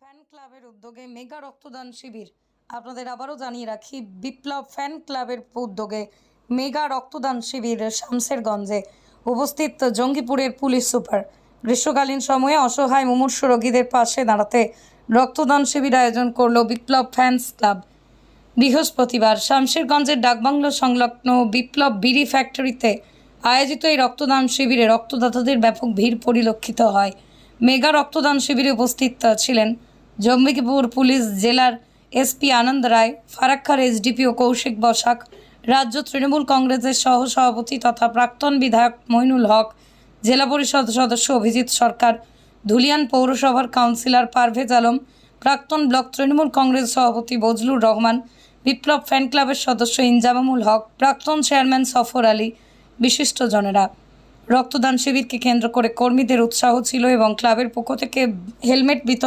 Fan ক্লাবের উদ্যোগে mega রক্তদান শিবির। আপনাদের আবারও জানিয়ে রাখি, বিপ্লব ফ্যান ক্লাবের উদ্যোগে মেগা রক্তদান শিবির শামসেরগঞ্জে। উপস্থিত জঙ্গিপুরের পুলিশ সুপার। গ্রীষ্মকালীন সময়ে অসহায় মুমূর্ষু রোগীদের পাশে দাঁড়াতে রক্তদান শিবির আয়োজন করল বিপ্লব ফ্যান্স ক্লাব। বৃহস্পতিবার শামসেরগঞ্জের ডাকবাংলো সংলগ্ন বিপ্লব বিড়ি ফ্যাক্টরিতে আয়োজিত এই রক্তদান শিবিরে রক্তদাতাদের ব্যাপক ভিড় পরিলক্ষিত হয়। মেগা রক্তদান শিবিরে উপস্থিত ছিলেন জম্বিপুর পুলিশ জেলার এসপি আনন্দ রায়, ফারাক্কার এসডিপিও কৌশিক বসাক, রাজ্য তৃণমূল কংগ্রেসের সহ সভাপতি তথা প্রাক্তন বিধায়ক মইনুল হক, জেলা পরিষদ সদস্য অভিজিৎ সরকার, ধুলিয়ান পৌরসভার কাউন্সিলর পারভেজ আলম, প্রাক্তন ব্লক তৃণমূল কংগ্রেস সভাপতি বজলুর রহমান, বিপ্লব ফ্যান ক্লাবের সদস্য ইনজামামুল হক, প্রাক্তন চেয়ারম্যান সফর আলী, বিশিষ্টজনেরা। রক্তদান শিবিরকে কেন্দ্র করে কর্মীদের উৎসাহ ছিল এবং ক্লাবের পক্ষ থেকে হেলমেট বিতরণ